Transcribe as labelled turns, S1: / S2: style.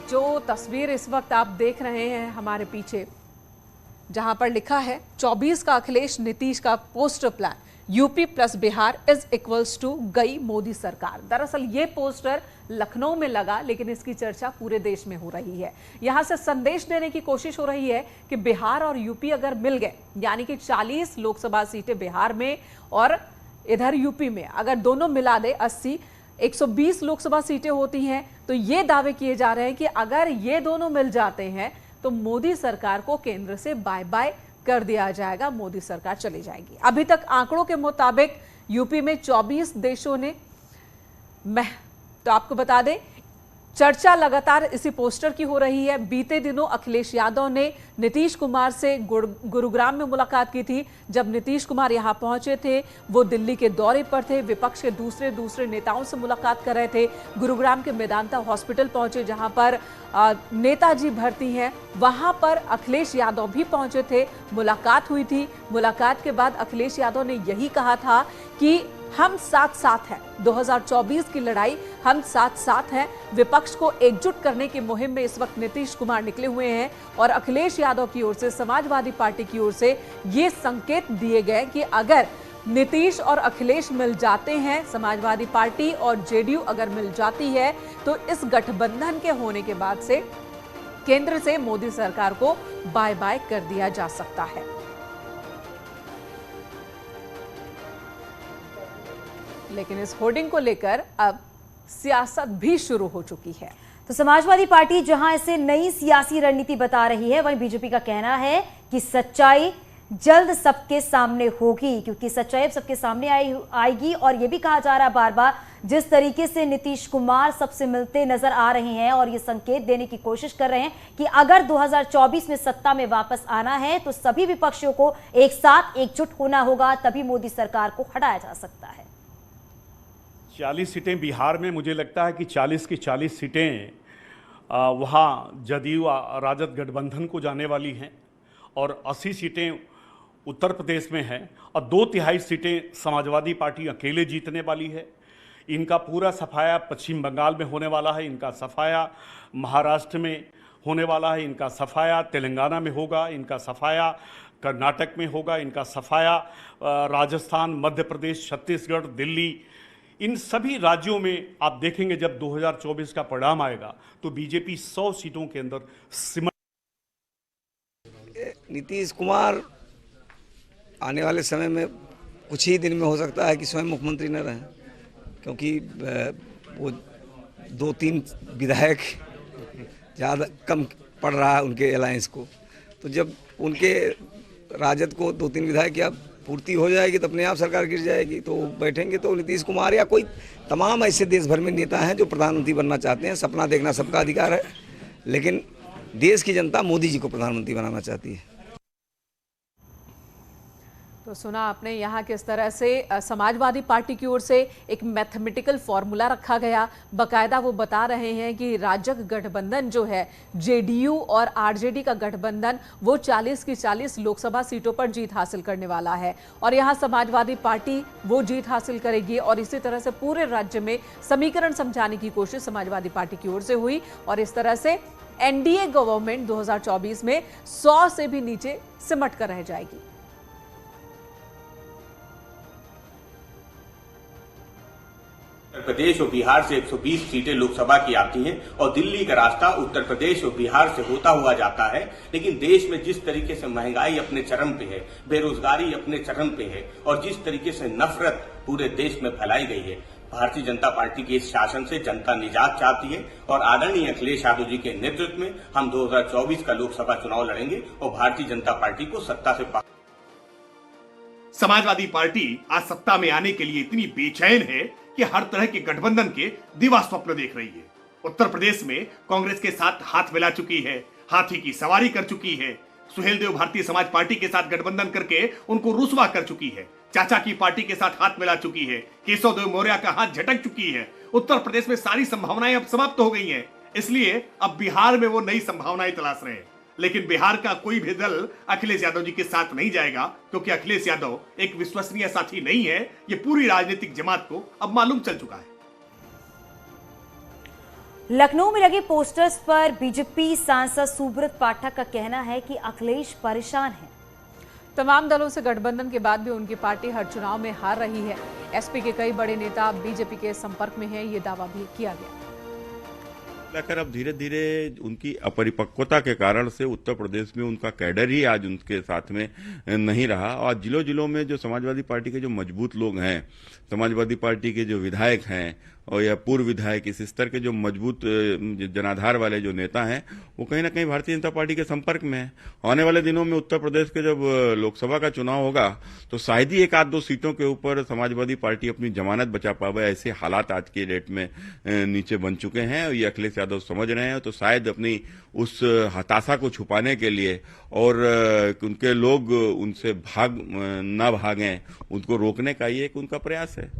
S1: जो तस्वीर इस वक्त आप देख रहे हैं हमारे पीछे, जहां पर लिखा है 24 का अखिलेश नीतीश का poster plan, UP plus Bihar is equals to गई मोदी सरकार। दरअसल ये पोस्टर लखनऊ में लगा, लेकिन इसकी चर्चा पूरे देश में हो रही है। यहां से संदेश देने की कोशिश हो रही है कि बिहार और यूपी अगर मिल गए, यानी कि 40 लोकसभा सीटें बिहार में और इधर यूपी में अगर दोनों मिला दे 80, 120 लोकसभा सीटें होती हैं, तो ये दावे किए जा रहे हैं कि अगर ये दोनों मिल जाते हैं तो मोदी सरकार को केंद्र से बाय बाय कर दिया जाएगा, मोदी सरकार चली जाएगी। अभी तक आंकड़ों के मुताबिक यूपी में 24 देशों ने तो आपको बता दें, चर्चा लगातार इसी पोस्टर की हो रही है। बीते दिनों अखिलेश यादव ने नीतीश कुमार से गुरुग्राम में मुलाकात की थी। जब नीतीश कुमार यहां पहुंचे थे, वो दिल्ली के दौरे पर थे, विपक्ष के दूसरे नेताओं से मुलाकात कर रहे थे। गुरुग्राम के मेदांता हॉस्पिटल पहुंचे, जहां पर नेताजी भर्ती हैं, वहां पर अखिलेश यादव भी पहुंचे थे, मुलाकात हुई थी। मुलाकात के बाद अखिलेश यादव ने यही कहा था कि हम साथ साथ हैं, 2024 की लड़ाई हम साथ साथ हैं। विपक्ष को एकजुट करने की मुहिम में इस वक्त नीतीश कुमार निकले हुए हैं और अखिलेश यादव की ओर से, समाजवादी पार्टी की ओर से ये संकेत दिए गए कि अगर नीतीश और अखिलेश मिल जाते हैं, समाजवादी पार्टी और जेडीयू अगर मिल जाती है, तो इस गठबंधन के होने के बाद से केंद्र से मोदी सरकार को बाय बाय कर दिया जा सकता है। लेकिन इस होर्डिंग को लेकर अब सियासत भी शुरू हो चुकी है।
S2: तो समाजवादी पार्टी जहां इसे नई सियासी रणनीति बता रही है, वहीं बीजेपी का कहना है कि सच्चाई जल्द सबके सामने होगी, क्योंकि सच्चाई अब सबके सामने आएगी। और यह भी कहा जा रहा है बार बार, जिस तरीके से नीतीश कुमार सबसे मिलते नजर आ रहे हैं और ये संकेत देने की कोशिश कर रहे हैं कि अगर 2024 में सत्ता में वापस आना है तो सभी विपक्षियों को एक साथ एकजुट होना होगा, तभी मोदी सरकार को हटाया जा सकता है।
S3: 40 सीटें बिहार में, मुझे लगता है कि 40 की 40 सीटें वहाँ जदयू राजद गठबंधन को जाने वाली हैं और 80 सीटें उत्तर प्रदेश में हैं और 2/3 सीटें समाजवादी पार्टी अकेले जीतने वाली है। इनका पूरा सफाया पश्चिम बंगाल में होने वाला है, इनका सफाया महाराष्ट्र में होने वाला है, इनका सफाया तेलंगाना में होगा, इनका सफाया कर्नाटक में होगा, इनका सफाया राजस्थान, मध्य प्रदेश, छत्तीसगढ़, दिल्ली, इन सभी राज्यों में आप देखेंगे जब 2024 का परिणाम आएगा तो बीजेपी 100 सीटों के अंदर सिमट।
S4: नीतीश कुमार आने वाले समय में कुछ ही दिन में हो सकता है कि स्वयं मुख्यमंत्री न रहें, क्योंकि वो 2-3 विधायक ज़्यादा कम पड़ रहा है उनके अलायंस को। तो जब उनके राजद को 2-3 विधायक या पूर्ति हो जाएगी तो अपने आप सरकार गिर जाएगी, तो बैठेंगे तो नीतीश कुमार या कोई तमाम ऐसे देश भर में नेता हैं जो प्रधानमंत्री बनना चाहते हैं। सपना देखना सबका अधिकार है, लेकिन देश की जनता मोदी जी को प्रधानमंत्री बनाना चाहती है।
S1: तो सुना आपने यहाँ किस तरह से समाजवादी पार्टी की ओर से एक मैथमेटिकल फॉर्मूला रखा गया। बकायदा वो बता रहे हैं कि राजग गठबंधन जो है, जेडीयू और आरजेडी का गठबंधन, वो 40 की 40 लोकसभा सीटों पर जीत हासिल करने वाला है और यहाँ समाजवादी पार्टी वो जीत हासिल करेगी। और इसी तरह से पूरे राज्य में समीकरण समझाने की कोशिश समाजवादी पार्टी की ओर से हुई और इस तरह से एनडीए गवर्नमेंट 2024 में 100 से भी नीचे सिमट कर रह जाएगी।
S5: उत्तर प्रदेश और बिहार से 120 सीटें लोकसभा की आती हैं और दिल्ली का रास्ता उत्तर प्रदेश और बिहार से होता हुआ जाता है। लेकिन देश में जिस तरीके से महंगाई अपने चरम पे है, बेरोजगारी अपने चरम पे है और जिस तरीके से नफरत पूरे देश में फैलाई गई है, भारतीय जनता पार्टी के इस शासन से जनता निजात चाहती है और आदरणीय अखिलेश यादव जी के नेतृत्व में हम 2024 का लोकसभा चुनाव लड़ेंगे और भारतीय जनता पार्टी को सत्ता से
S6: समाजवादी पार्टी आज सत्ता में आने के लिए इतनी बेचैन है कि हर तरह के गठबंधन के दिवा स्वप्न देख रही है। उत्तर प्रदेश में कांग्रेस के साथ हाथ मिला चुकी है, हाथी की सवारी कर चुकी है, सुहेलदेव भारतीय समाज पार्टी के साथ गठबंधन करके उनको रुसवा कर चुकी है, चाचा की पार्टी के साथ हाथ मिला चुकी है, केशव देव मौर्य का हाथ झटक चुकी है। उत्तर प्रदेश में सारी संभावनाएं अब समाप्त हो गई हैं, इसलिए अब बिहार में वो नई संभावनाएं तलाश रहे हैं। लेकिन बिहार का कोई भी दल अखिलेश यादव जी के साथ नहीं जाएगा, क्योंकि अखिलेश यादव एक विश्वसनीय साथी नहीं है। ये पूरी राजनीतिक जमात को अब मालूम चल चुका है।
S2: लखनऊ में लगे पोस्टर्स पर बीजेपी सांसद सुब्रत पाठक का कहना है कि अखिलेश परेशान है।
S1: तमाम दलों से गठबंधन के बाद भी उनकी पार्टी हर चुनाव में हार रही है। एसपी के कई बड़े नेता बीजेपी के संपर्क में हैं, ये दावा भी किया गया।
S7: लेकर अब धीरे धीरे उनकी अपरिपक्वता के कारण से उत्तर प्रदेश में उनका कैडर ही आज उनके साथ में नहीं रहा और जिलों जिलों में जो समाजवादी पार्टी के जो मजबूत लोग हैं, समाजवादी पार्टी के जो विधायक हैं और या पूर्व विधायक, इस स्तर के जो मजबूत जनाधार वाले जो नेता हैं, वो कहीं ना कहीं भारतीय जनता पार्टी के संपर्क में है। आने वाले दिनों में उत्तर प्रदेश के जब लोकसभा का चुनाव होगा तो शायद ही एक आध दो सीटों के ऊपर समाजवादी पार्टी अपनी जमानत बचा पावे। ऐसे हालात आज के डेट में नीचे बन चुके हैं और ये अखिलेश यादव समझ रहे हैं। तो शायद अपनी उस हताशा को छुपाने के लिए और उनके लोग उनसे न भागें, उनको रोकने का ये एक उनका प्रयास है।